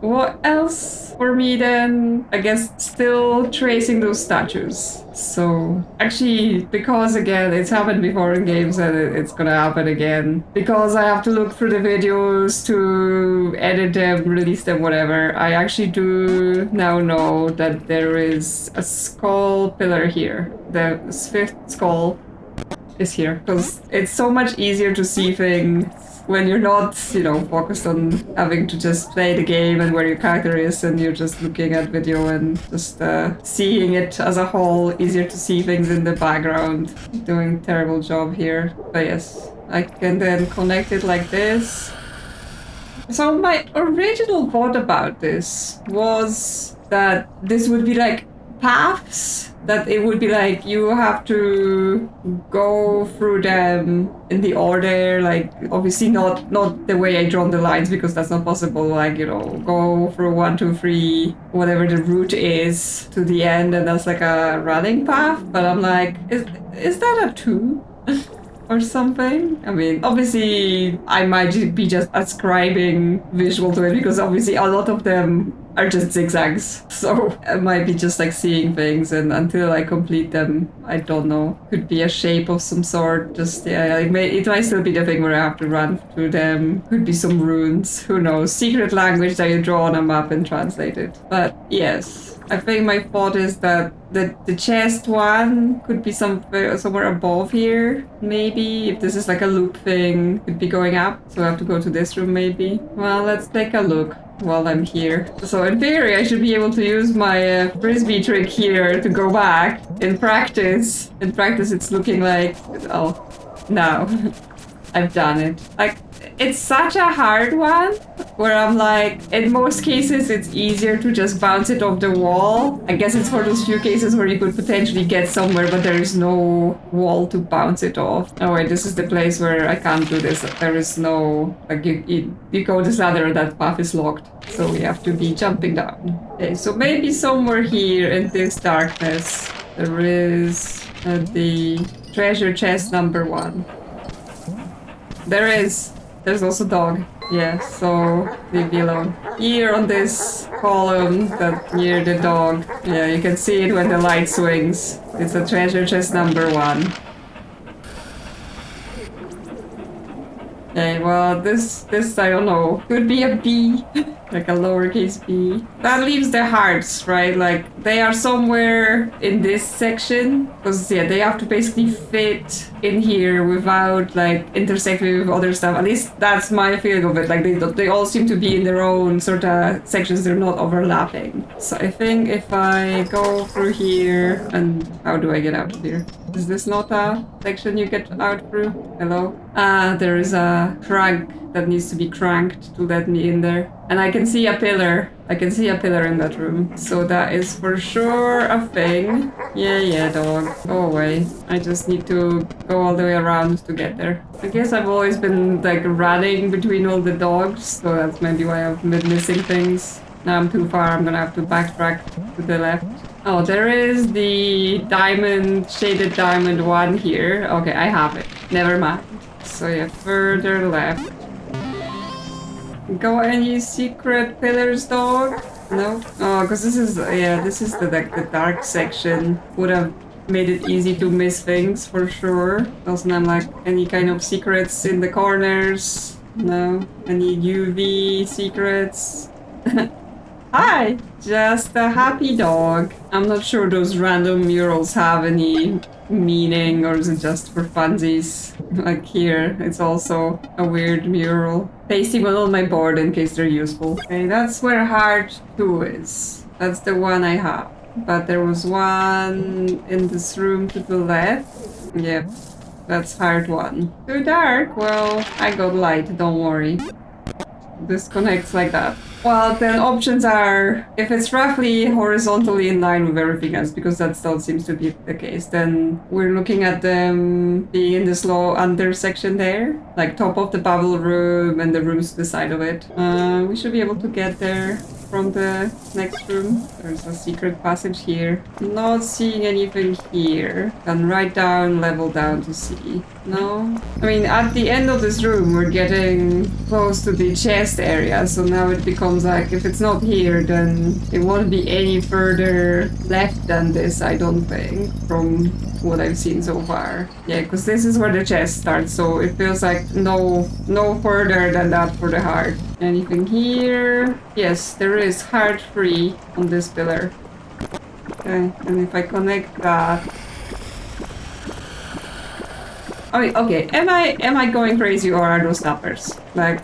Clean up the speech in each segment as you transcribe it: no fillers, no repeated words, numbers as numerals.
What else for me then? I guess still tracing those statues. So actually, because again, it's happened before in games and it's gonna happen again. Because I have to look through the videos to edit them, release them, whatever. I actually do now know that there is a skull pillar here. The fifth skull is here. Because it's so much easier to see things when you're not, you know, focused on having to just play the game and where your character is and you're just looking at video and just seeing it as a whole, easier to see things in the background. Doing a terrible job here. But yes, I can then connect it like this. So my original thought about this was that this would be like paths, that it would be like you have to go through them in the order, like obviously not the way I drawn the lines because that's not possible, like, you know, go through 1, 2, 3, whatever the route is to the end, and that's like a running path. But I'm like, is that a 2? Or something. I mean, obviously I might be just ascribing visual to it because obviously a lot of them are just zigzags. So I might be just like seeing things, and until I complete them, I don't know. Could be a shape of some sort. Just, yeah, it might still be the thing where I have to run through them. Could be some runes. Who knows? Secret language that you draw on a map and translate it. But yes. I think my thought is that the chest one could be somewhere above here, maybe. If this is like a loop thing, could be going up. So I have to go to this room, maybe. Well, let's take a look while I'm here. So in theory, I should be able to use my frisbee trick here to go back in practice. In practice, it's looking like... Oh, no. I've done it. Like, it's such a hard one where I'm like, in most cases it's easier to just bounce it off the wall. I guess it's for those few cases where you could potentially get somewhere but there is no wall to bounce it off. Oh wait, this is the place where I can't do this. There is no, like, you go this ladder and that path is locked. So we have to be jumping down. Okay, so maybe somewhere here in this darkness there is the treasure chest number 1. There is. There's also dog. Yeah, so leave me alone. Here on this column that near the dog. Yeah, you can see it when the light swings. It's a treasure chest number 1. Okay, well, this I don't know. Could be a B. Like a lowercase b. That leaves the hearts, right? Like, they are somewhere in this section. Because, yeah, they have to basically fit in here without, like, intersecting with other stuff. At least that's my feeling of it. Like, they all seem to be in their own sort of sections. They're not overlapping. So I think if I go through here... And how do I get out of here? Is this not a section you get out through? Hello? There is a crank that needs to be cranked to let me in there. And I can see a pillar. I can see a pillar in that room. So that is for sure a thing. Yeah, dog. Go away. I just need to go all the way around to get there. I guess I've always been, like, running between all the dogs. So that's maybe why I've been missing things. Now I'm too far. I'm gonna have to backtrack to the left. Oh, there is the diamond, shaded diamond one here. Okay, I have it. Never mind. So yeah, further left. Go any secret pillars, dog? No? Oh, because this is, yeah, this is the, like, the dark section. Would have made it easy to miss things, for sure. Doesn't have, like, any kind of secrets in the corners. No? Any UV secrets? Hi! Just a happy dog. I'm not sure those random murals have any meaning, or is it just for funsies? Like here, it's also a weird mural. Pasting one on my board in case they're useful. Okay, that's where heart 2 is. That's the one I have. But there was one in this room to the left. Yep, that's heart 1. Too dark? Well, I got light, don't worry. Disconnects like that. Well, then options are, if it's roughly horizontally in line with everything else, because that still seems to be the case, then we're looking at them being in this low under section there, like top of the bubble room and the rooms to the side of it. We should be able to get there. from the next room. There's a secret passage here. Not seeing anything here. Can write down, level down to see. No? I mean, at the end of this room, we're getting close to the chest area, so now it becomes like, if it's not here, then it won't be any further left than this, I don't think, from what I've seen so far. Yeah, because this is where the chest starts, so it feels like no further than that for the heart. Anything here? Yes, there is heart free on this pillar. Okay, and if I connect that... I mean, okay, am I going crazy or are those numbers? Like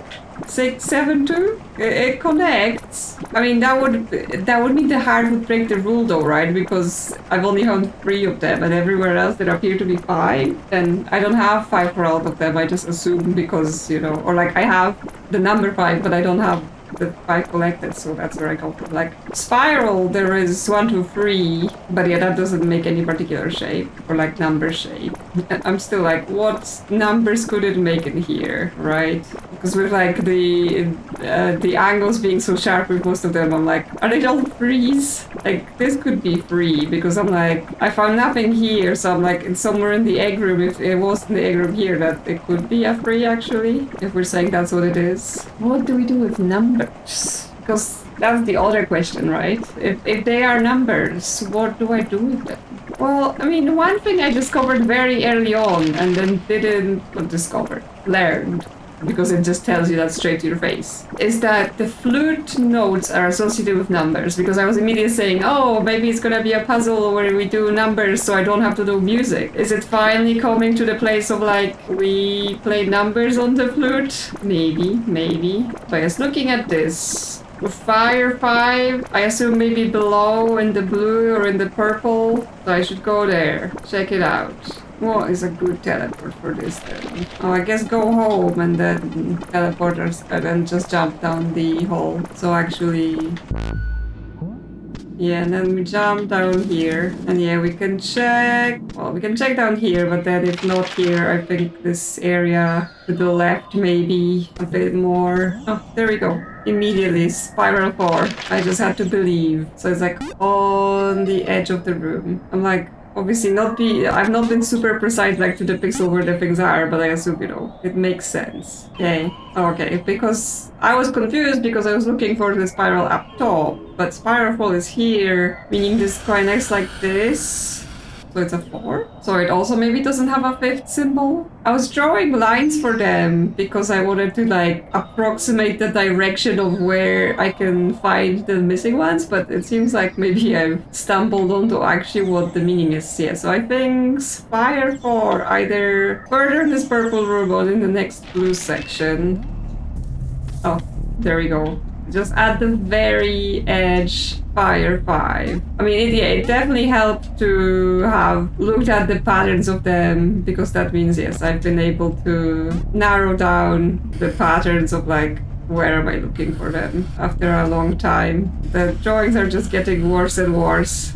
6, 7, 2? It connects. I mean, that would mean the heart would break the rule though, right? Because I've only found 3 of them and everywhere else there appear to be 5. And I don't have 5 for all of them, I just assume because, you know, or like I have the number 5, but I don't have the 5 collected, so that's where I go from. Like, spiral, there is 1, 2, 3, but yeah, that doesn't make any particular shape, or like number shape. I'm still like, what numbers could it make in here, right? Because with like the angles being so sharp with most of them, I'm like, are they all 3s? Like, this could be 3, because I'm like, I found nothing here, so I'm like, it's somewhere in the egg room. If it was in the egg room here, that it could be a 3 actually, if we're saying that's what it is. What do we do with numbers? Because that's the other question, right? If they are numbers, what do I do with them? Well, I mean, one thing I discovered very early on and then learned, because it just tells you that straight to your face, is that the flute notes are associated with numbers, because I was immediately saying, oh, maybe it's gonna be a puzzle where we do numbers so I don't have to do music. Is it finally coming to the place of like, we play numbers on the flute? Maybe. But I was looking at this. With fire 5, I assume maybe below in the blue or in the purple. So I should go there, check it out. What is a good teleport for this then? Oh, I guess go home and then teleport and then just jump down the hole. So actually... yeah, and then we jump down here. And yeah, we can check... well, we can check down here, but then if not here, I think this area to the left maybe a bit more... oh, there we go. Immediately, spiral 4. I just had to believe. So it's like on the edge of the room. I'm like, obviously I've not been super precise like to the pixel where the things are, but I assume, you know, it makes sense. Okay. Okay, because I was confused because I was looking for the spiral up top, but spiral 4 is here, meaning this connects like this. So it's a 4? So it also maybe doesn't have a 5th symbol? I was drawing lines for them because I wanted to like approximate the direction of where I can find the missing ones, but it seems like maybe I've stumbled onto actually what the meaning is. Yeah, so I think Spire 4 either further in this purple room or in the next blue section. Oh, there we go. Just at the very edge, Fire 5. I mean, it definitely helped to have looked at the patterns of them, because that means, yes, I've been able to narrow down the patterns of, like, where am I looking for them after a long time. The drawings are just getting worse and worse.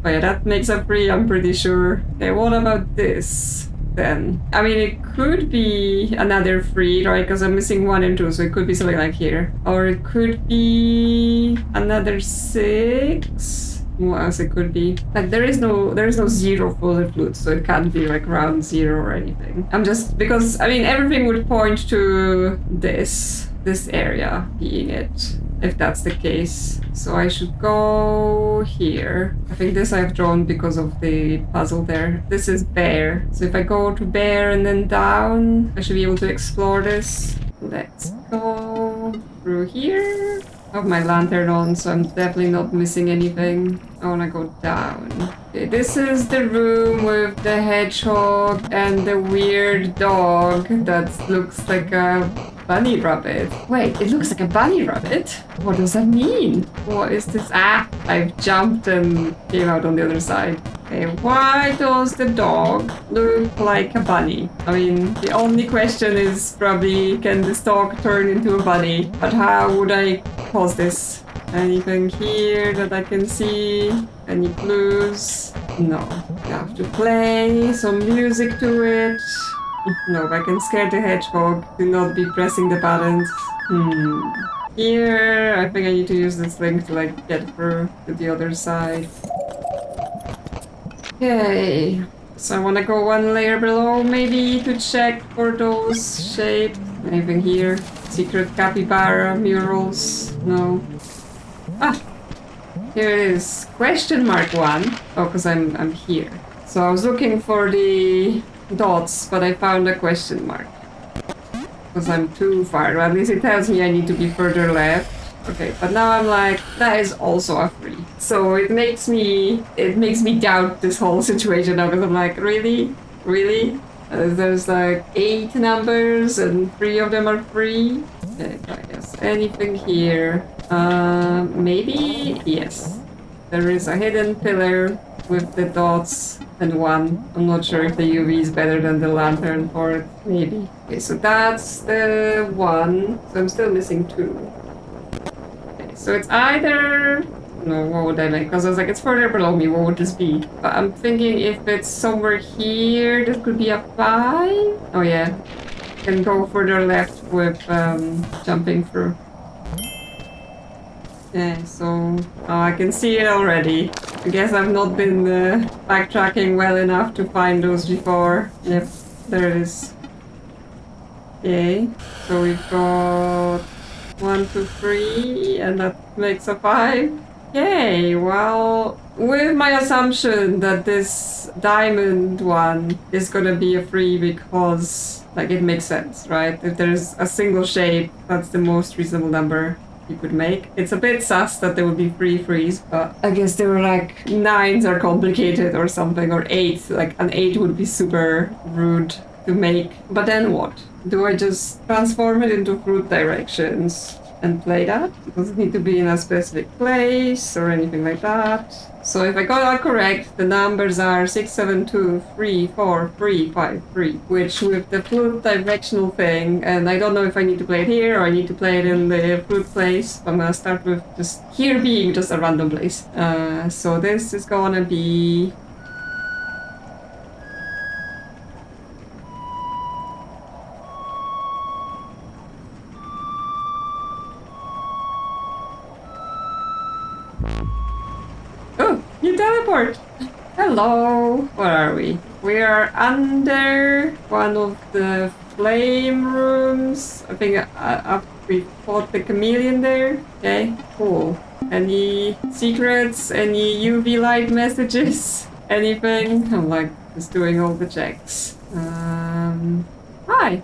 But yeah, that makes a 3, I'm pretty sure. Okay, what about this? Then I mean, it could be another 3, right? Because I'm missing 1 and 2, so it could be something like here, or it could be another 6. What else it could be? Like there is no 0 for the flute, so it can't be like round 0 or anything. I'm just, because I mean everything would point to this area being it, if that's the case. So I should go here. I think this I've drawn because of the puzzle there. This is bear. So if I go to bear and then down, I should be able to explore this. Let's go through here. I have my lantern on, so I'm definitely not missing anything. I wanna go down. Okay, this is the room with the hedgehog and the weird dog that looks like a bunny rabbit. Wait, it looks like a bunny rabbit? What does that mean? What is this? Ah, I've jumped and came out on the other side. Okay, why does the dog look like a bunny? I mean, the only question is probably, can this dog turn into a bunny? But how would I cause this? Anything here that I can see? Any clues? No. You have to play some music to it. No, I can scare the hedgehog to not be pressing the buttons. here. I think I need to use this link to like get through to the other side. Okay. So I want to go one layer below maybe to check for those shapes. Anything here? Secret capybara murals? No. Ah! Here it is. Question mark 1. Oh, because I'm here. So I was looking for the dots, but I found a question mark. Because I'm too far. Well, at least it tells me I need to be further left. Okay, but now I'm like, that is also a 3. So it makes me doubt this whole situation now, because I'm like, really? Really? There's like 8 numbers and 3 of them are free. Okay, I guess anything here. Maybe? Yes. There is a hidden pillar with the dots and 1. I'm not sure if the UV is better than the lantern for it. Maybe. Okay, so that's the 1. So I'm still missing 2. Okay, so it's either... No, what would I make? Because I was like, it's further below me, what would this be? But I'm thinking if it's somewhere here, this could be a 5? Oh yeah. Can go further left with jumping through. Yeah, so I can see it already. I guess I've not been backtracking well enough to find those before. Yep, there it is. Okay, so we've got 1, 2, 3, and that makes a 5. Yay, well, with my assumption that this diamond one is gonna be a 3 because, like, it makes sense, right? If there's a single shape, that's the most reasonable number you could make. It's a bit sus that there would be 3 threes, but I guess they were like 9s are complicated or something, or 8. Like, an 8 would be super rude to make. But then what? Do I just transform it into fruit directions and play that? Does it need to be in a specific place or anything like that? So if I got that correct, the numbers are 6, 7, 2, 3, 4, 3, 5, 3, which with the flute directional thing, and I don't know if I need to play it here or I need to play it in the flute place. I'm gonna start with just here being just a random place. So this is gonna be... Oh, you teleport! Hello! Where are we? We are under one of the flame rooms. I think we fought the chameleon there. Okay, cool. Any secrets? Any UV light messages? Anything? I'm like just doing all the checks. Hi!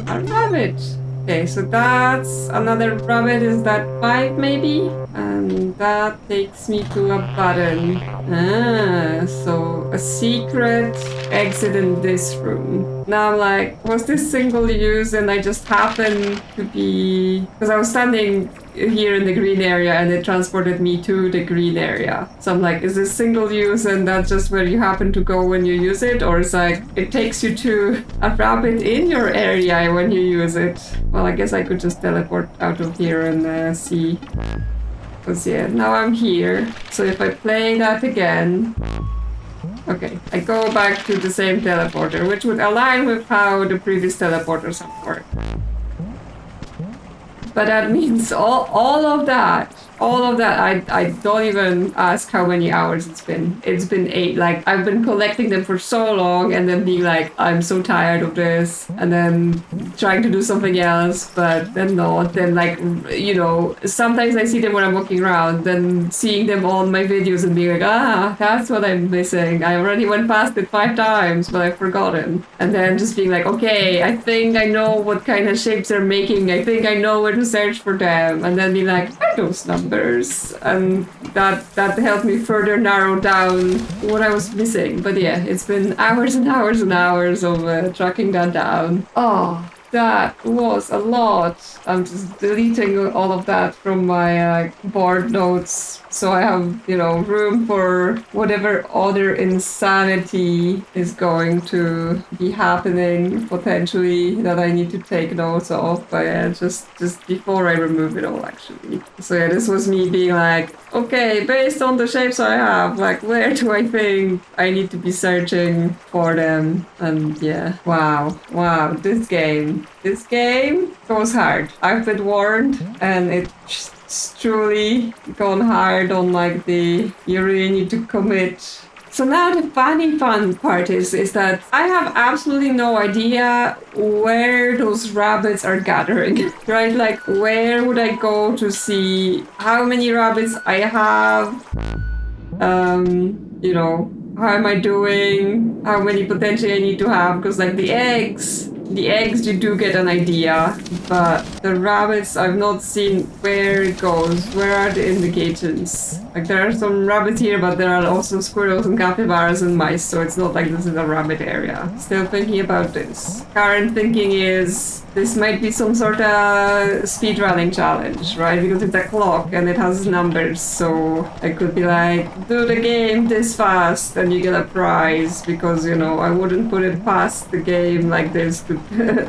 A rabbit! Okay, so that's another rabbit. Is that 5 maybe? And that takes me to a button. So a secret exit in this room. Now I'm like, was this single use and I just happened to be... Because I was standing here in the green area and it transported me to the green area. So I'm like, is this single use and that's just where you happen to go when you use it? Or it's like, it takes you to a rabbit in your area when you use it? Well, I guess I could just teleport out of here and see. Because yeah, now I'm here. So if I play that again... Okay, I go back to the same teleporter, which would align with how the previous teleporters have worked. But that means all of that, I don't even ask how many hours it's been. It's been 8. Like, I've been collecting them for so long and then being like, I'm so tired of this. And then trying to do something else, but then not. Then like, you know, sometimes I see them when I'm walking around, then seeing them on my videos and being like, that's what I'm missing. I already went past it 5 times, but I've forgotten. And then just being like, okay, I think I know what kind of shapes they're making. I think I know where to search for them, and then be like, what are those numbers? And that helped me further narrow down what I was missing. But yeah, it's been hours and hours and hours of tracking that down. Oh, that was a lot. I'm just deleting all of that from my board notes, so I have, you know, room for whatever other insanity is going to be happening potentially that I need to take notes of. But yeah, just before I remove it all, actually. So yeah, this was me being like, okay, based on the shapes I have, like, where do I think I need to be searching for them? And yeah, wow, this game. This game goes hard. I've been warned, and it's truly gone hard on like the you really need to commit. So now the funny fun part is that I have absolutely no idea where those rabbits are gathering, right? Like where would I go to see how many rabbits I have? You know, how am I doing? How many potentially I need to have? Because like the eggs you do get an idea, but the rabbits I've not seen where it goes. Where are the indications? Like there are some rabbits here, but there are also squirrels and capybaras and mice, so it's not like this is a rabbit area. Still thinking about this. Current thinking is this might be some sort of speedrunning challenge, right? Because it's a clock and it has numbers, so I could be like, do the game this fast and you get a prize, because, you know, I wouldn't put it past the game like this to,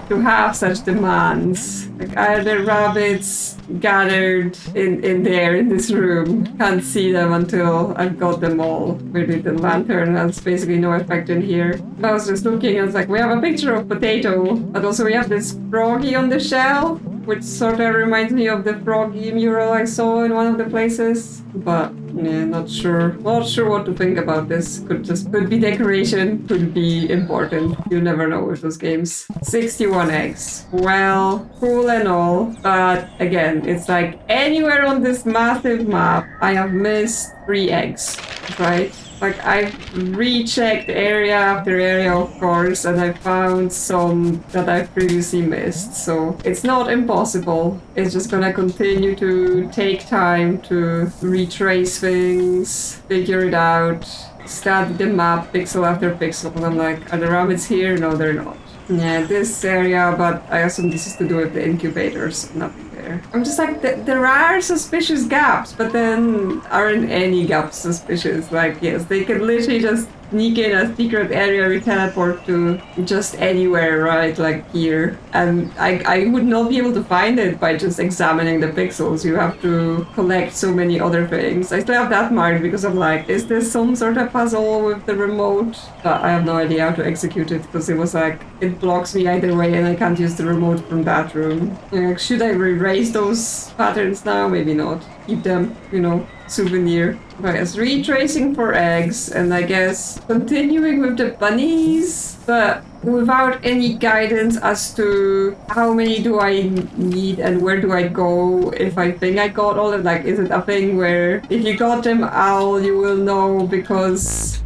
to have such demands. Like, are there rabbits gathered in there in this room? Can't see them until I've got them all. With the lantern has basically no effect in here. I was just looking, I was like, we have a picture of potato, but also we have this froggy on the shelf, which sort of reminds me of the froggy mural I saw in one of the places. But yeah, not sure what to think about this. Could be decoration, could be important. You never know with those games. 61 eggs. Well, cool and all, but again, it's like anywhere on this massive map, I have missed 3 eggs, right? Like, I've rechecked area after area, of course, and I found some that I've previously missed. So it's not impossible. It's just gonna continue to take time to retrace things, figure it out, study the map pixel after pixel. And I'm like, are the rabbits here? No, they're not. Yeah, this area, but I assume this is to do with the incubators. Nothing there. I'm just like, there are suspicious gaps, but then aren't any gaps suspicious? Like, yes, they could literally just sneak in a secret area we teleport to just anywhere, right? Like here. And I would not be able to find it by just examining the pixels. You have to collect so many other things. I still have that marked because I'm like, is this some sort of puzzle with the remote? But I have no idea how to execute it because it was like, it blocks me either way and I can't use the remote from that room. Like, should I erase those patterns now? Maybe not. Keep them, you know, souvenir. But yes, retracing for eggs, and I guess continuing with the bunnies, but without any guidance as to how many do I need and where do I go if I think I got all of, like, is it a thing where if you got them all you will know because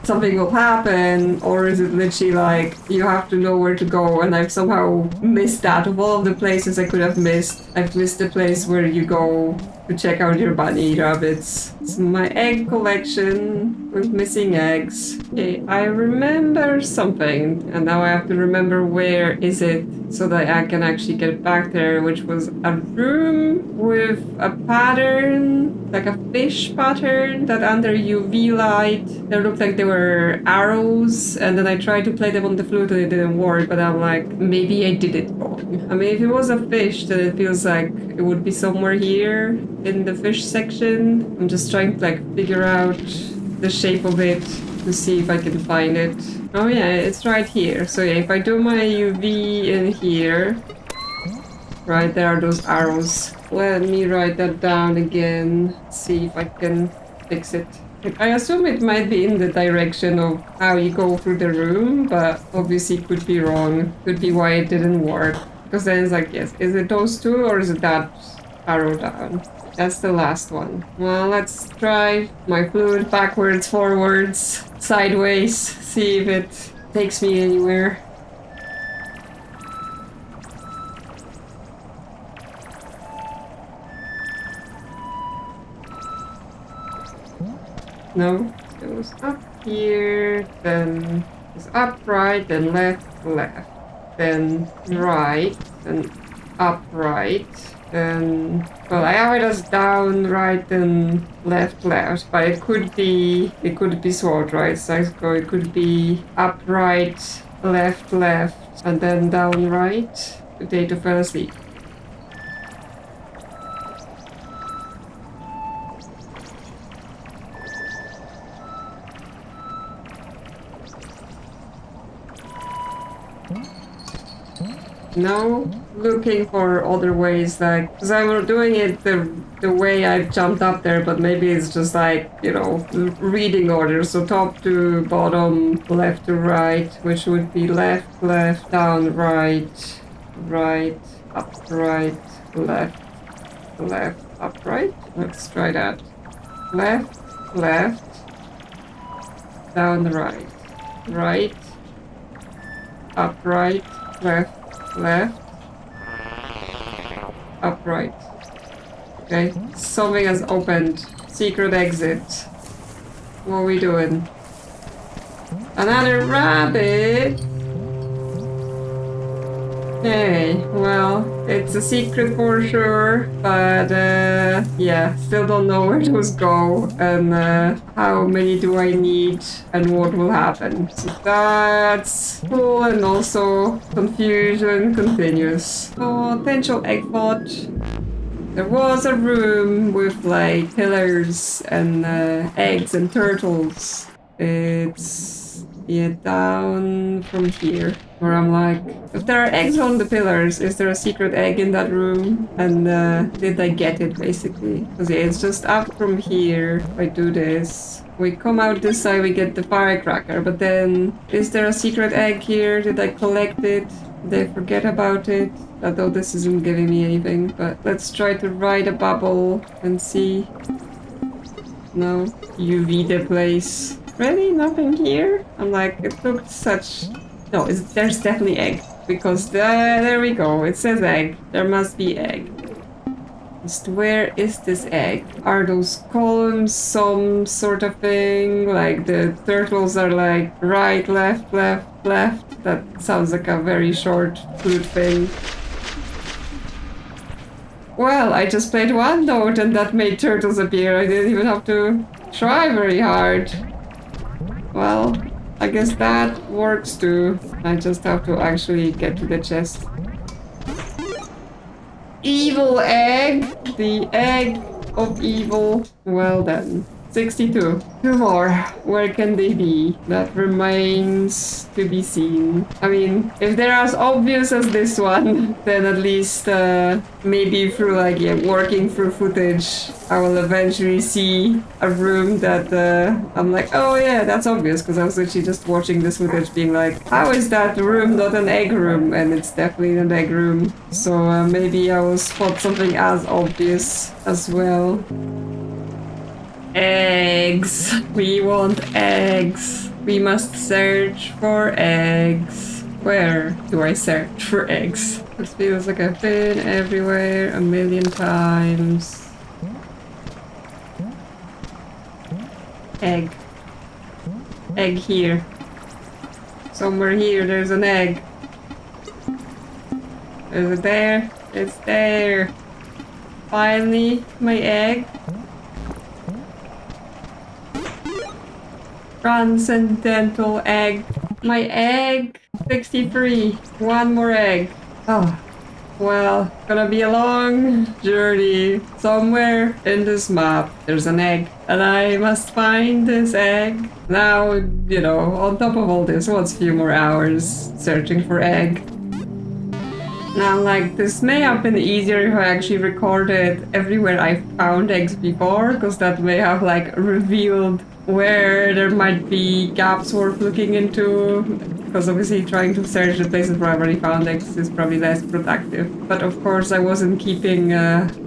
something will happen, or is it literally like you have to know where to go? And I've somehow missed that. Of all of the places I could have missed, I've missed the place where you go to check out your bunny rabbits. It's my egg collection with missing eggs. Okay, I remember something, and now I have to remember where is it so that I can actually get back there, which was a room with a pattern, like a fish pattern, that under UV light, there looked like there were arrows, and then I tried to play them on the flute and it didn't work, but I'm like, maybe I did it wrong. I mean, if it was a fish, then it feels like it would be somewhere here in the fish section. I'm just trying to like figure out the shape of it to see if I can find it. Oh yeah, it's right here. So yeah, if I do my UV in here, right, there are those arrows. Let me write that down again, see if I can fix it. I assume it might be in the direction of how you go through the room, but obviously could be wrong. Could be why it didn't work. Because then it's like, yes, is it those two or is it that arrow down? That's the last one. Well, let's try my fluid backwards, forwards, sideways, see if it takes me anywhere. No, it was up here, then it was up, right, then left, left, then right, then up, right, then, well, I have it as down, right, then left, left, but it could be sword, right, so it could be up, right, left, left, and then down, right. Potato fell asleep. No, looking for other ways, like, because I'm doing it the way I've jumped up there, but maybe it's just like, you know, reading order. So top to bottom, left to right, which would be left, left, down, right, right, up, right, left, left, up, right. Let's try that. Left, left, down, right, right, up, right, left, left, upright. Okay, something has opened. Secret exit. What are we doing? Another rabbit! Okay, well, it's a secret for sure, but yeah, still don't know where those go and how many do I need and what will happen. So that's cool, and also confusion continues. Potential egg pod. There was a room with like pillars and eggs and turtles. It's down from here, where I'm like, if there are eggs on the pillars, is there a secret egg in that room? And did I get it, basically? Because yeah, it's just up from here. If I do this, we come out this side, we get the firecracker, but then is there a secret egg here? Did I collect it? Did I forget about it? Although this isn't giving me anything, but let's try to ride a bubble and see. No, UV the place. Really? Nothing here? I'm like, it looked such... No, there's definitely egg. Because there we go, it says egg. There must be egg. Just where is this egg? Are those columns some sort of thing? Like the turtles are like right, left, left, left? That sounds like a very short flute thing. Well, I just played one note and that made turtles appear. I didn't even have to try very hard. Well, I guess that works too. I just have to actually get to the chest. Evil egg! The egg of evil. Well then. 62. Two more. Where can they be? That remains to be seen. I mean, if they're as obvious as this one, then at least maybe through like working through footage, I will eventually see a room that I'm like, oh yeah, that's obvious, because I was actually just watching this footage being like, how is that room not an egg room? And it's definitely an egg room. So maybe I will spot something as obvious as well. Eggs. We want eggs. We must search for eggs. Where do I search for eggs? This feels like I've been everywhere a million times. Egg. Egg here. Somewhere here there's an egg. Is it there? It's there. Finally, my egg. Transcendental egg. My egg. 63. One more egg. Oh. Well, gonna be a long journey. Somewhere in this map, there's an egg. And I must find this egg. Now, you know, on top of all this, what's a few more hours searching for egg? Now, like, this may have been easier if I actually recorded everywhere I found eggs before, because that may have, like, revealed where there might be gaps worth looking into, because obviously trying to search the places where I already found eggs is probably less productive. But of course I wasn't keeping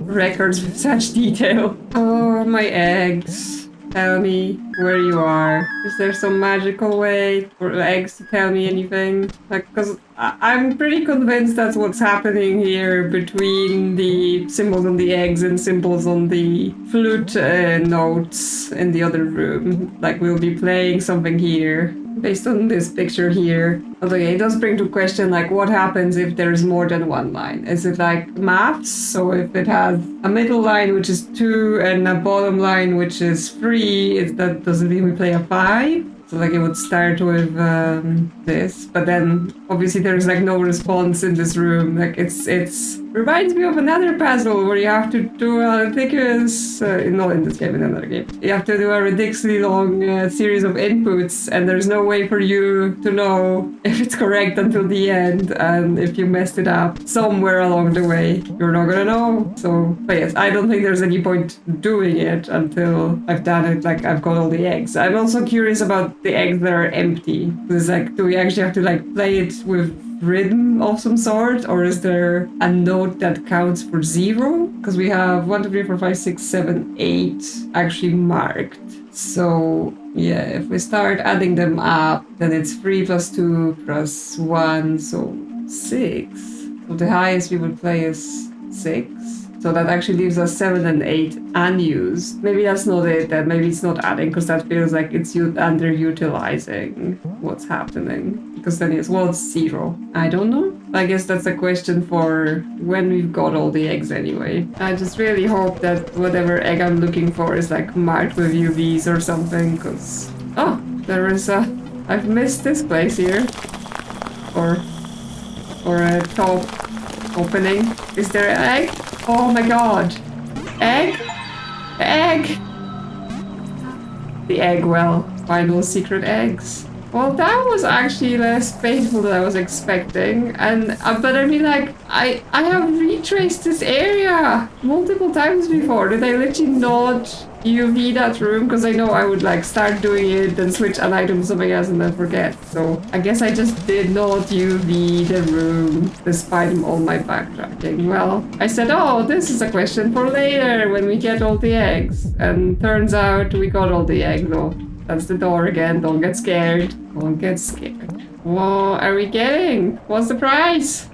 records with such detail. Oh, my eggs. Tell me where you are. Is there some magical way for the eggs to tell me anything? Like, because I'm pretty convinced that's what's happening here between the symbols on the eggs and symbols on the flute notes in the other room. Like, we'll be playing something here based on this picture here. Although yeah, it does bring to question, like, what happens if there's more than one line? Is it like maths? So if it has a middle line which is 2 and a bottom line which is 3, that doesn't mean we play a 5? So like it would start with this, but then obviously there's like no response in this room. Like it's Reminds me of another puzzle where you have to do a ridiculous, not in this game, in another game. You have to do a ridiculously long series of inputs, and there's no way for you to know if it's correct until the end, and if you messed it up somewhere along the way, you're not gonna know. So, but yes, I don't think there's any point doing it until I've done it, like I've got all the eggs. I'm also curious about the eggs that are empty. It's like, do we actually have to like play it with rhythm of some sort, or is there a note that counts for 0? Because we have 1, 2, 3, 4, 5, 6, 7, 8 actually marked. So yeah, if we start adding them up, then it's 3 plus 2 plus 1, so 6. So the highest we would play is 6. So that actually leaves us 7 and 8 unused. Maybe that's not it, then maybe it's not adding, because that feels like it's underutilizing what's happening. Because then it's, well, it's 0. I don't know. I guess that's a question for when we've got all the eggs anyway. I just really hope that whatever egg I'm looking for is like marked with UVs or something, because... Oh, there is a... I've missed this place here. Or a top opening. Is there an egg? Oh my god. Egg? Egg! The egg well. Final secret eggs. Well, that was actually less painful than I was expecting, and but I mean, like, I have retraced this area multiple times before. Did I literally not UV that room? Because I know I would like start doing it, then switch an item to something else, and then forget. So I guess I just did not UV the room despite all my backtracking. Well, I said, oh, this is a question for later when we get all the eggs, and turns out we got all the eggs though. That's the door again. Don't get scared. Don't get scared. What are we getting? What's the prize?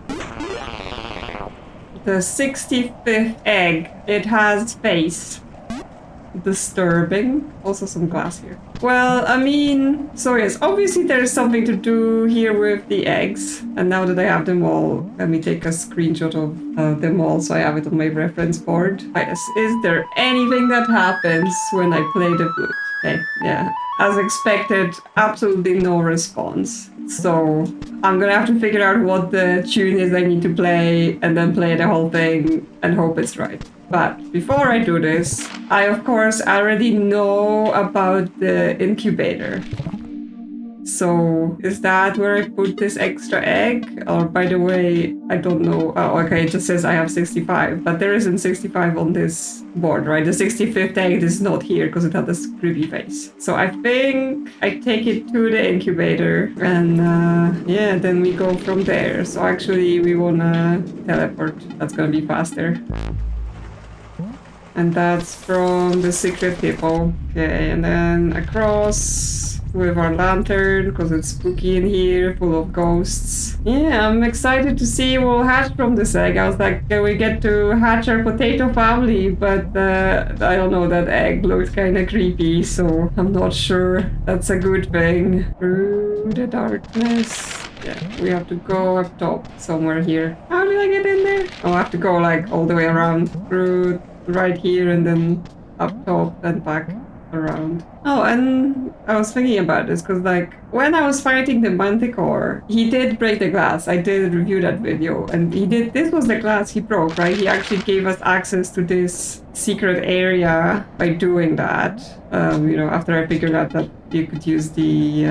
The 65th egg. It has face. Disturbing. Also some glass here. Well, I mean, so yes, obviously there's something to do here with the eggs. And now that I have them all, let me take a screenshot of them all so I have it on my reference board. Yes, is there anything that happens when I play the flute? Okay, yeah. As expected, absolutely no response. So I'm gonna have to figure out what the tune is I need to play and then play the whole thing and hope it's right. But before I do this, I of course already know about the incubator. So is that where I put this extra egg? Or by the way, I don't know. Oh, okay, it just says I have 65, but there isn't 65 on this board, right? The 65th egg is not here because it had this creepy face. So I think I take it to the incubator and yeah, then we go from there. So actually we wanna teleport. That's gonna be faster. And that's from the secret hippo. Okay, and then across with our lantern, because it's spooky in here, full of ghosts. Yeah, I'm excited to see what will hatch from this egg. I was like, we get to hatch our potato family, but I don't know, that egg looked kind of creepy, so I'm not sure that's a good thing. Through the darkness. Yeah, we have to go up top somewhere here. How did I get in there? Oh, I have to go like all the way around through right here and then up top and back around. Oh, and I was thinking about this because like when I was fighting the manticore, he did break the glass. I did review that video and this was the glass he broke, right? He actually gave us access to this secret area by doing that. You know, after I figured out that you could use the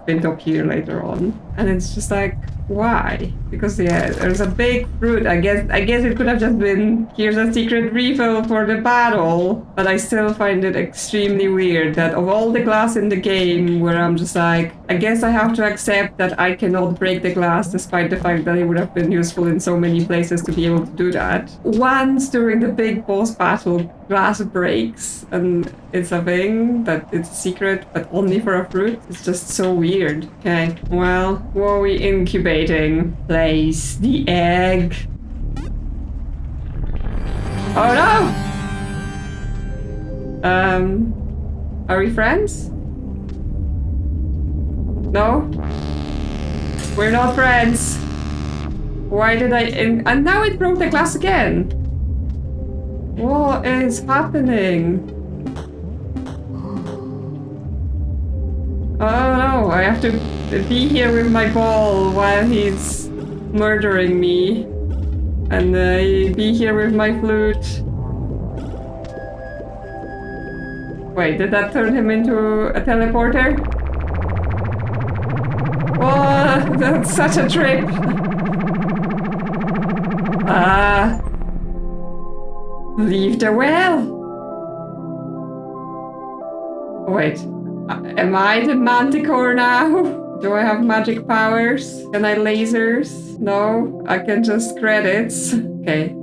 pin top here later on. And it's just like, why? Because yeah, there's a big fruit. I guess it could have just been, here's a secret refill for the battle. But I still find it extremely weird that of all the glass in the game where I'm just like, I guess I have to accept that I cannot break the glass despite the fact that it would have been useful in so many places to be able to do that. Once during the big boss battle, glass breaks and it's a thing that it's a secret but only for a fruit. It's just so weird. Okay, well, what are we incubating? Place the egg. Oh no! Are we friends? No? We're not friends. Why did and now it broke the glass again. What is happening? Oh no, I have to be here with my ball while he's murdering me. and be here with my flute. Wait, did that turn him into a teleporter? Oh, that's such a trip. Leave the well. Wait, am I the manticore now? Do I have magic powers? Can I lasers? No, I can just credits. Okay,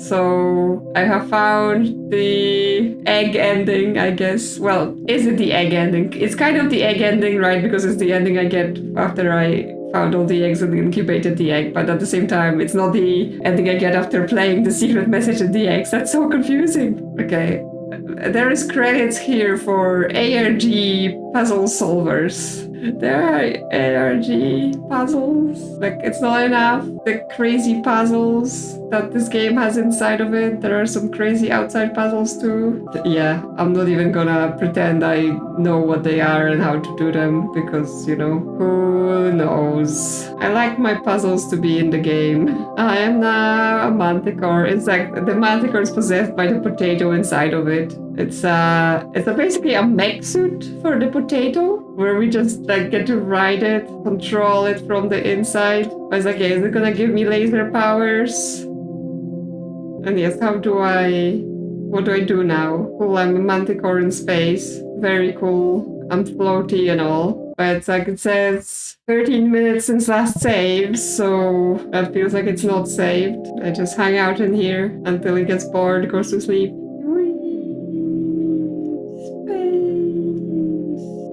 so I have found the egg ending, I guess. Well, is it the egg ending? It's kind of the egg ending, right? Because it's the ending I get after I found all the eggs and incubated the egg. But at the same time, it's not the ending I get after playing the secret message in the eggs. That's so confusing. Okay. There is credits here for ARG puzzle solvers. There are ARG puzzles. Like, it's not enough. The crazy puzzles that this game has inside of it. There are some crazy outside puzzles too. Yeah, I'm not even gonna pretend I know what they are and how to do them because, you know, who knows? I like my puzzles to be in the game. I am now a manticore. It's like the manticore is possessed by the potato inside of it. It's basically a mech suit for the potato, where we just like get to ride it, control it from the inside. I was like, okay, is it gonna give me laser powers? And yes, what do I do now? Cool, I'm a manticore in space. Very cool. I'm floaty and all. But it's like it says 13 minutes since last save, so that feels like it's not saved. I just hang out in here until it gets bored, goes to sleep.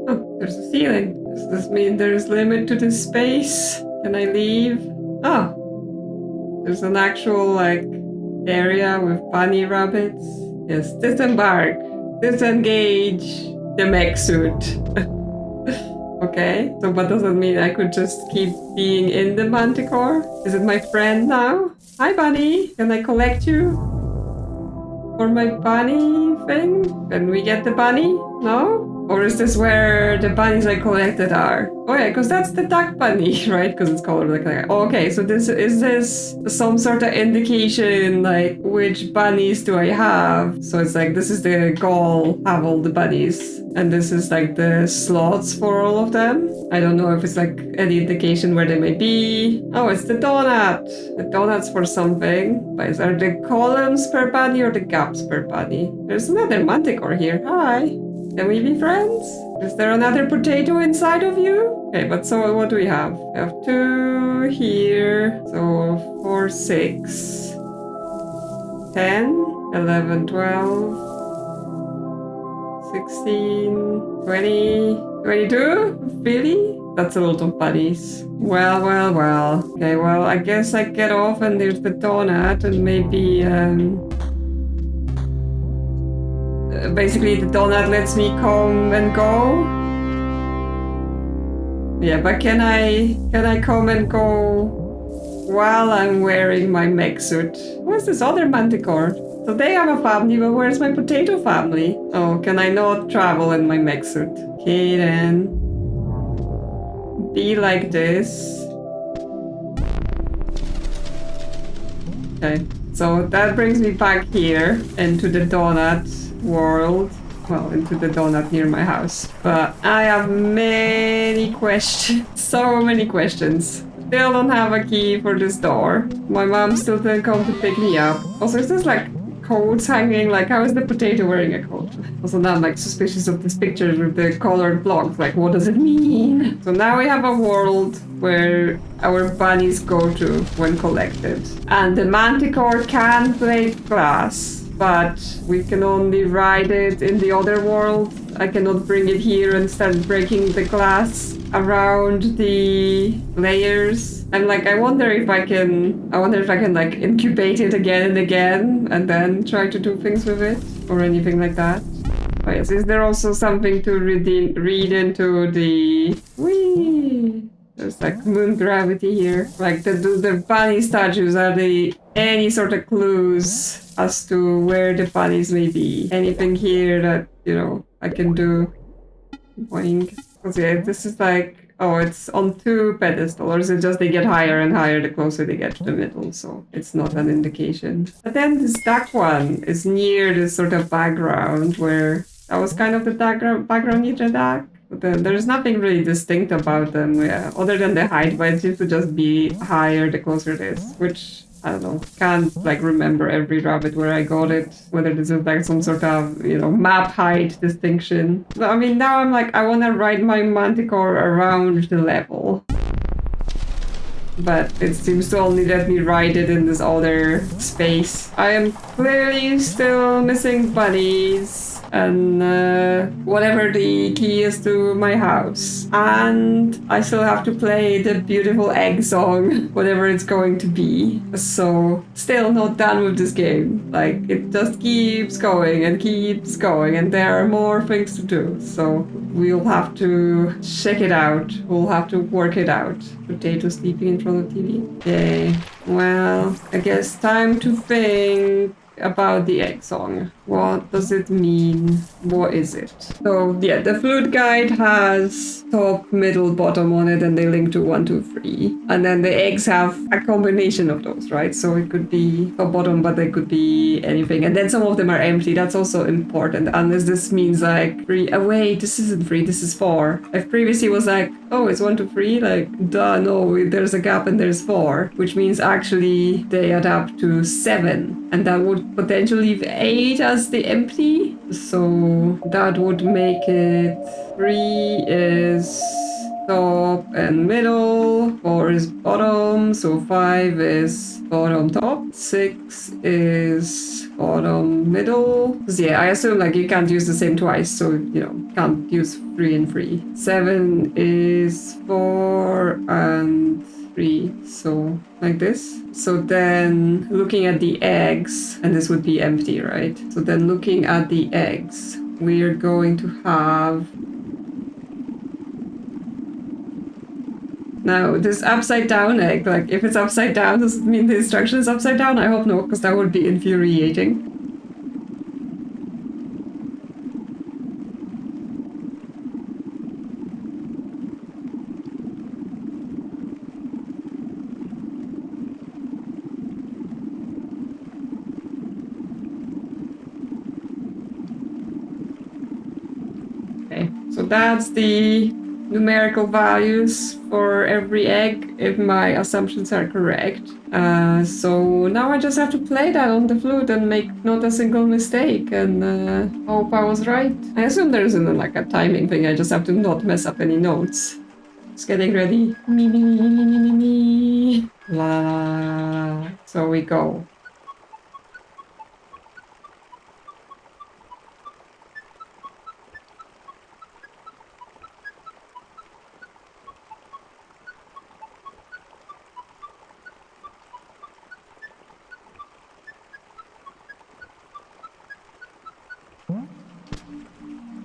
Oh, there's a ceiling. Does this mean there's limit to this space? Can I leave? Oh, there's an actual like area with bunny rabbits. Yes, disembark. Disengage the mech suit. Okay, so what does that mean? I could just keep being in the manticore? Is it my friend now? Hi, bunny. Can I collect you for my bunny thing? Can we get the bunny? No? Or is this where the bunnies I collected are? Oh yeah, because that's the duck bunny, right? Because it's called like that. Oh, okay, so this some sort of indication, like which bunnies do I have? So it's like this is the goal, have all the bunnies. And this is like the slots for all of them. I don't know if it's like any indication where they may be. Oh, it's the donut. The donut's for something. But are the columns per bunny or the gaps per bunny? There's another manticore here. Hi. Can we be friends? Is there another potato inside of you? Okay, but so what do we have? We have 2 here. So 4, 6, 10, 11, 12, 16, 20, 22? Really? That's a lot of bunnies. Well. Okay, well, I guess I get off and there's the donut and maybe, basically the donut lets me come and go. Yeah, but can I come and go while I'm wearing my mech suit? Where's this other manticore? So they have a family, but where's my potato family? Oh, can I not travel in my mech suit? Okay then. Be like this. Okay, so that brings me back here into the donut world. Well, into the donut near my house. But I have many questions. So many questions. Still don't have a key for this door. My mom still didn't come to pick me up. Also, is this like coats hanging? Like, how is the potato wearing a coat? Also, now I'm like suspicious of this picture with the colored blocks. Like, what does it mean? So now we have a world where our bunnies go to when collected. And the manticore can break glass, but we can only ride it in the other world. I cannot bring it here and start breaking the glass around the layers. And like, I wonder if I can like incubate it again and again and then try to do things with it or anything like that. Oh yes, is there also something to read into the... Whee! There's like moon gravity here. Like the bunny statues, are they any sort of clues as to where the bunnies may be? Anything here that, you know, I can do? Boing. Because yeah, this is like oh, it's on 2 pedestals, or is it just they get higher and higher the closer they get to the middle, so it's not an indication. But then this dark one is near this sort of background where that was kind of the background near the dark. But then there's nothing really distinct about them, other than the height, but it seems to just be higher the closer it is, which I don't know, can't like remember every rabbit where I got it, whether this is like some sort of, you know, map height distinction. But I mean, now I'm like, I want to ride my manticore around the level. But it seems to only let me ride it in this other space. I am clearly still missing bunnies and whatever the key is to my house. And I still have to play the beautiful egg song, whatever it's going to be. So still not done with this game. Like, it just keeps going and keeps going, and there are more things to do. So we'll have to check it out. We'll have to work it out. Potato sleeping in front of TV. Yay. Well, I guess time to think about the egg song. What does it mean? What is it? So yeah, the flute guide has top, middle, bottom on it, and they link to 1, 2, 3. And then the eggs have a combination of those, right? So it could be top, bottom, but they could be anything. And then some of them are empty. That's also important. Unless this means like 3. Oh wait, this isn't 3. This is 4. If previously was like, oh, it's 1, 2, 3. Like, duh, no, there's a gap and there's 4, which means actually they add up to 7, and that would potentially leave 8 as the empty. So that would make it 3 is top and middle, 4 is bottom, so 5 is bottom top, 6 is bottom middle. Because yeah, I assume like you can't use the same twice, so you know, can't use 3 and 3. 7 is 4 and 3, so like this. So then looking at the eggs, and this would be empty, right? So then looking at the eggs, we're going to have now this upside down egg. Like, if it's upside down, does it mean the instruction is upside down? I hope no, because that would be infuriating. Okay, so that's the numerical values for every egg, if my assumptions are correct. So now I just have to play that on the flute and make not a single mistake, and hope I was right. I assume there isn't like a timing thing, I just have to not mess up any notes. Just getting ready. Me, me, me, me, me, me, me. La, la, la, la. So we go.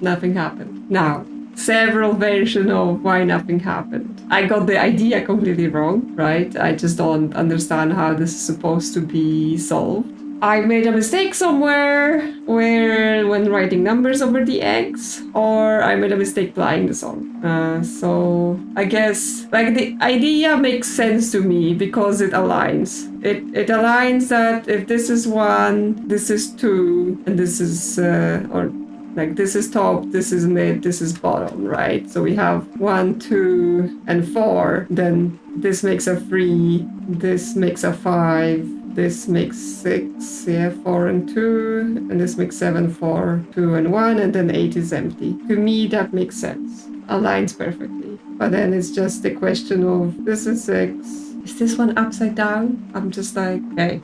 Nothing happened. Now, several versions of why nothing happened. I got the idea completely wrong, right? I just don't understand how this is supposed to be solved. I made a mistake somewhere where when writing numbers over the eggs, or I made a mistake playing the song. So I guess like the idea makes sense to me because it aligns. It aligns that if this is 1, this is 2, and this is or like this is top, this is mid, this is bottom, right? So we have 1, 2, and 4. Then this makes a 3, this makes a 5, this makes 6, yeah, 4 and 2, and this makes 7, 4, 2 and 1, and then 8 is empty. To me, that makes sense. Aligns perfectly. But then it's just the question of this is 6. Is this one upside down? I'm just like, okay.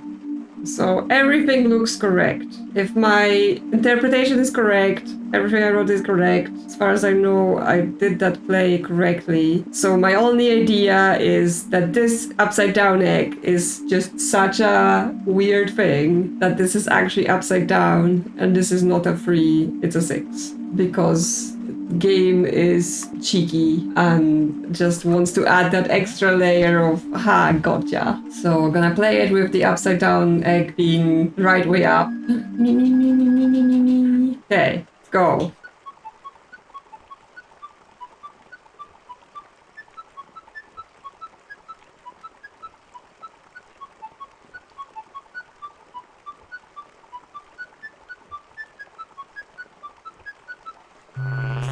So everything looks correct. If my interpretation is correct, everything I wrote is correct. As far as I know, I did that play correctly. So my only idea is that this upside down egg is just such a weird thing that this is actually upside down and this is not a 3, it's a 6. Because game is cheeky and just wants to add that extra layer of ha, gotcha. So we're gonna play it with the upside down egg being right way up. Me, me, me, me, me, me, me, me. Okay, go.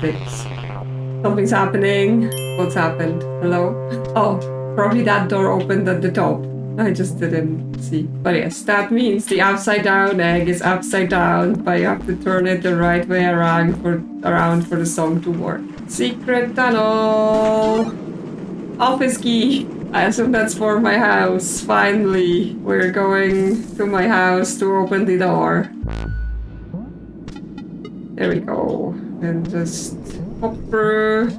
6. Something's happening. What's happened? Hello? Oh, probably that door opened at the top. I just didn't see. But yes, that means the upside down egg is upside down, but you have to turn it the right way around for the song to work. Secret tunnel! Office key! I assume that's for my house. Finally, we're going to my house to open the door. There we go. And just hop through.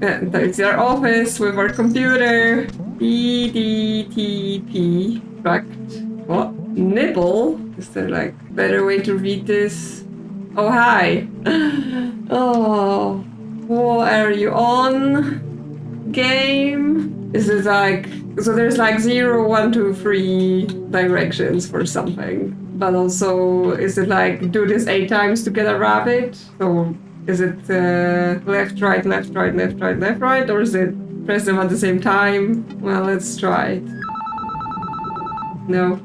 And there's our office with our computer. EDTP. Tracked. What? Nibble? Is there like a better way to read this? Oh, hi. Oh. What are you on? Game? Is it like... So there's like 0, 1, 2, 3 directions for something. But also, is it like do this 8 times to get a rabbit? So is it left, right, left, right, left, right, left, right? Or is it press them at the same time? Well, let's try it. No.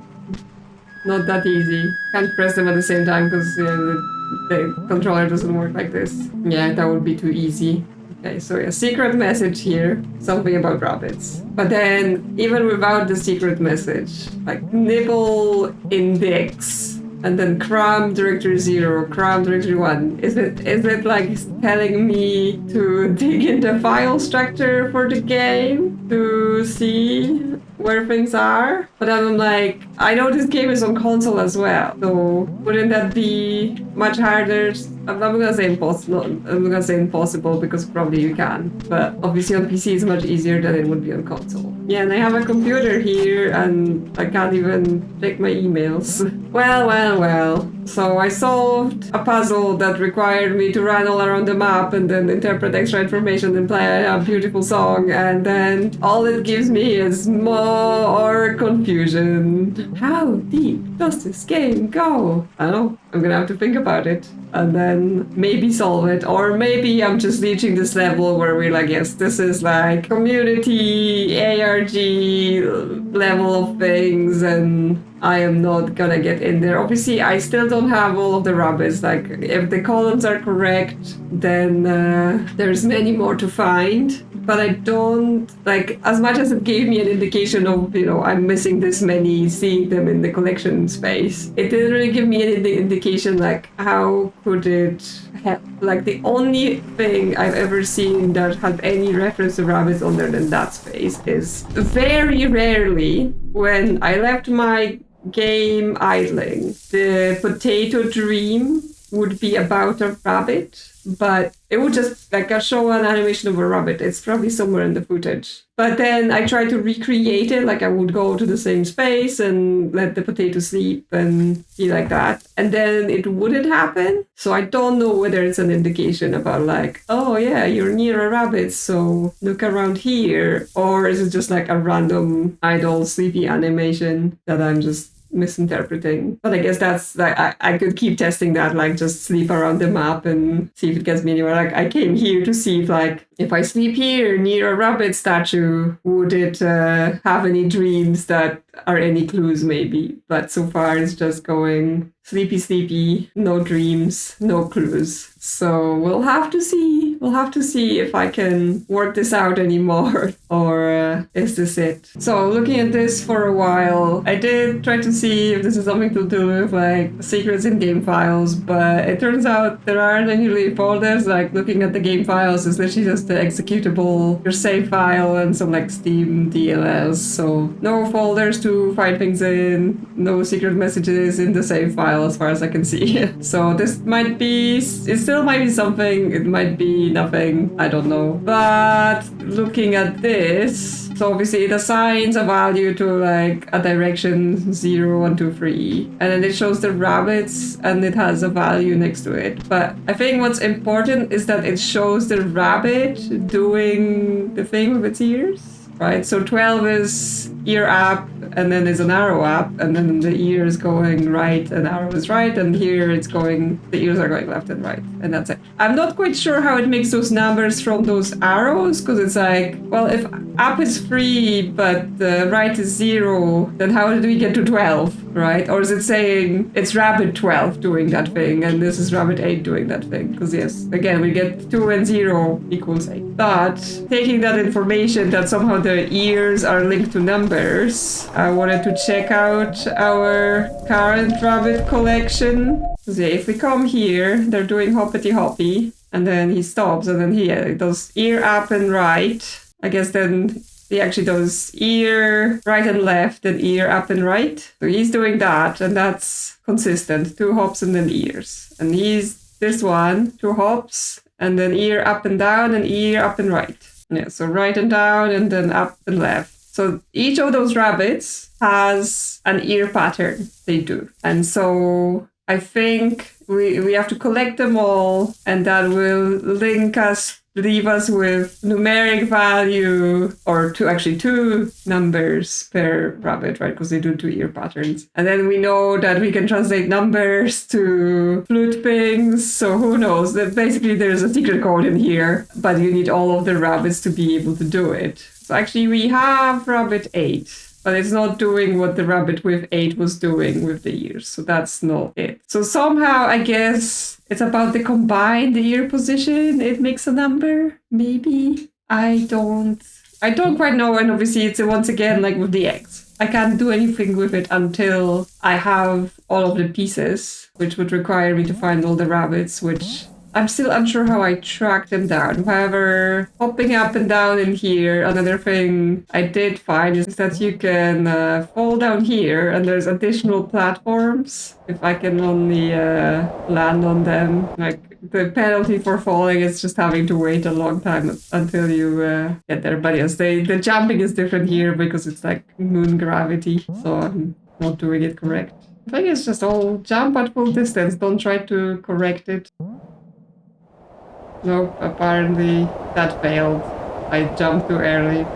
Not that easy. Can't press them at the same time because the controller doesn't work like this. Yeah, that would be too easy. Okay, so yeah, secret message here. Something about rabbits. But then, even without the secret message, like nibble index, and then cram directory 0, cram directory 1. Is it like telling me to dig in the file structure for the game to see where things are? But then I'm like, I know this game is on console as well, so wouldn't that be much harder? I'm not gonna say impossible. I'm not gonna say impossible because probably you can, but obviously on PC it's much easier than it would be on console. Yeah, and I have a computer here and I can't even check my emails. Well. So I solved a puzzle that required me to run all around the map and then interpret extra information and play a beautiful song, and then all it gives me is more confusion. How deep does this game go? I don't know. I'm gonna have to think about it and then maybe solve it, or maybe I'm just reaching this level where we're like, yes, this is like community ARG level of things and I am not gonna get in there. Obviously, I still don't have all of the rabbits. Like, if the columns are correct, then there's many more to find. But I don't, like, as much as it gave me an indication of, I'm missing this many, seeing them in the collection space, it didn't really give me any indication, like, how could it help? Like, the only thing I've ever seen that had any reference to rabbits other than that space is very rarely when I left my game idling, the potato dream would be about a rabbit, but it would just like show an animation of a rabbit. It's probably somewhere in the footage. But then I tried to recreate it, like I would go to the same space and let the potato sleep and be like that. And then it wouldn't happen. So I don't know whether it's an indication about like, oh yeah, you're near a rabbit, so look around here. Or is it just like a random idle sleepy animation that I'm just misinterpreting? But I guess that's like I could keep testing that, like just sleep around the map and see if it gets me anywhere. Like I came here to see if I sleep here near a rabbit statue, would it have any dreams that are any clues maybe? But so far it's just going sleepy, no dreams, no clues. So we'll have to see. We'll have to see if I can work this out anymore, or is this it? So looking at this for a while, I did try to see if this is something to do with like secrets in game files, but it turns out there aren't any really folders. Like looking at the game files is literally just the executable, your save file, and some like Steam DLLs. So no folders to find things in, no secret messages in the save file as far as I can see. So this might be, it still might be something, it might be nothing, I don't know. But looking at this, so obviously it assigns a value to like a direction 0, 1, 2, 3, and then it shows the rabbits and it has a value next to it. But I think what's important is that it shows the rabbit doing the thing with its ears, right? So 12 is ear up, and then there's an arrow up, and then the ear is going right, and arrow is right, and here it's going, the ears are going left and right, and that's it. I'm not quite sure how it makes those numbers from those arrows, because it's like, well, if up is 3, but right is 0, then how did we get to 12, right? Or is it saying it's rabbit 12 doing that thing, and this is rabbit 8 doing that thing? Because yes, again, we get 2 and 0 equals 8. But taking that information that somehow the ears are linked to numbers, I wanted to check out our current rabbit collection. So yeah, if we come here, they're doing hoppity hoppy, and then he stops, and then he does ear up and right. I guess then he actually does ear right and left, and ear up and right. So he's doing that, and that's consistent. 2 hops and then ears. And he's this one, 2 hops, and then ear up and down, and ear up and right. Yeah, so right and down, and then up and left. So each of those rabbits has an ear pattern they do. And so I think we have to collect them all, and that will leave us with numeric value, or two numbers per rabbit, right? Because they do 2 ear patterns. And then we know that we can translate numbers to flute things. So who knows? That basically there's a secret code in here, but you need all of the rabbits to be able to do it. So actually we have rabbit 8. But it's not doing what the rabbit with 8 was doing with the ears. So that's not it. So somehow, I guess, it's about the combined ear position. It makes a number, maybe. I don't quite know. And obviously, it's once again like with the eggs. I can't do anything with it until I have all of the pieces, which would require me to find all the rabbits, which I'm still unsure how I track them down. However, hopping up and down in here, another thing I did find is that you can fall down here, and there's additional platforms if I can only land on them. Like, the penalty for falling is just having to wait a long time until you get there. But yes, the jumping is different here because it's like moon gravity, so I'm not doing it correct. I think it's just all jump at full distance, don't try to correct it. Nope, apparently that failed. I jumped too early.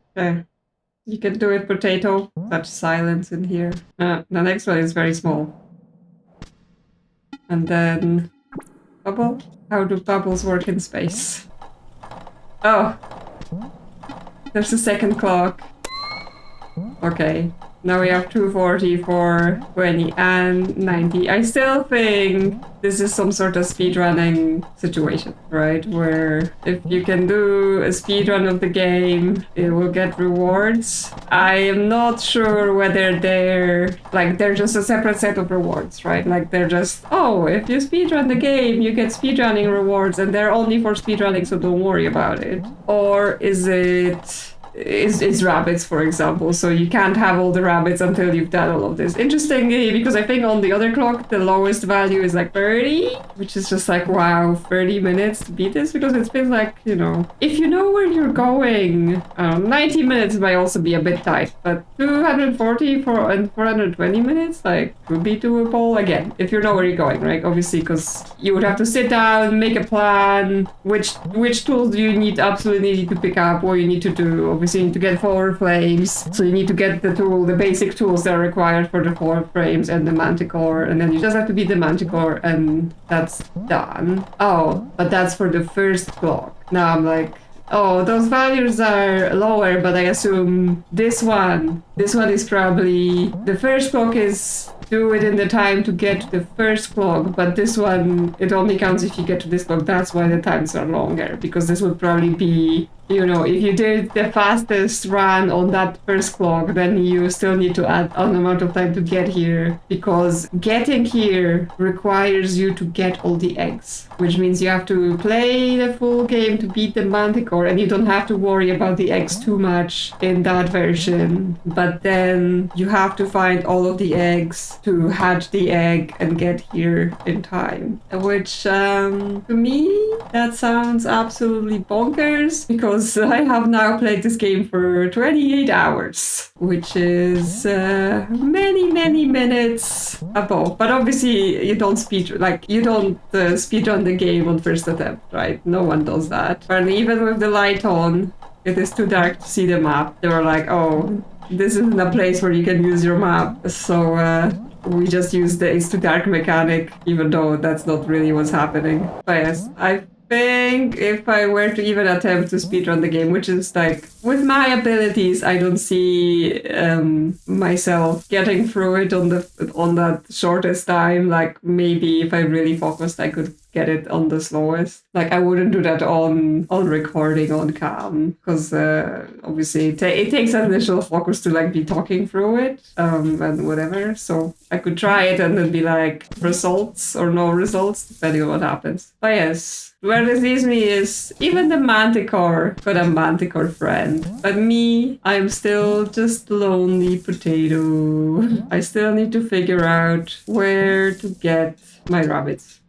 You can do it, potato. Such silence in here. The next one is very small. And then... bubble? How do bubbles work in space? Oh! There's a second clock. Okay. Now we have 240, 420, and 90. I still think this is some sort of speedrunning situation, right? Where if you can do a speedrun of the game, it will get rewards. I am not sure whether they're just a separate set of rewards, right? Like they're just, oh, if you speedrun the game, you get speedrunning rewards, and they're only for speedrunning, so don't worry about it. Or is it... Is rabbits, for example, so you can't have all the rabbits until you've done all of this. Interestingly, because I think on the other clock, the lowest value is like 30, which is just like, wow, 30 minutes to beat this, because it feels like, you know, if you know where you're going, 90 minutes might also be a bit tight, but 240 and 420 minutes, like, would be doable again, if you know where you're going, right? Obviously, because you would have to sit down, make a plan, which tools do you absolutely need to pick up, what you need to do. Obviously, you need to get 4 frames, so you need to get the basic tools that are required for the 4 frames and the manticore, and then you just have to beat the manticore, and that's done. Oh, but that's for the first clock. Now I'm like, oh, those values are lower, but I assume this one is probably, the first clock is do it in the time to get to the first clock, but this one, it only counts if you get to this clock. That's why the times are longer, because this would probably be, you know, if you did the fastest run on that first clock, then you still need to add an amount of time to get here, because getting here requires you to get all the eggs, which means you have to play the full game to beat the manticore, and you don't have to worry about the eggs too much in that version, but then you have to find all of the eggs to hatch the egg and get here in time, which to me that sounds absolutely bonkers, because I have now played this game for 28 hours, which is many minutes above. But obviously you don't speedrun the game on first attempt, right? No one does that. And even with the light on, it is too dark to see the map. They were like, oh, this isn't a place where you can use your map. So we just use the It's Too Dark mechanic, even though that's not really what's happening. But yes, I think if I were to even attempt to speedrun the game, which is like, with my abilities, I don't see myself getting through it on that shortest time. Like maybe if I really focused, I could get it on the slowest. Like I wouldn't do that on recording on cam, because obviously it takes initial focus to like be talking through it and whatever. So I could try it and then be like results or no results depending on what happens. But yes, where this leaves me is even the manticore got a manticore friend, but me, I'm still just lonely potato. I still need to figure out where to get my rabbits.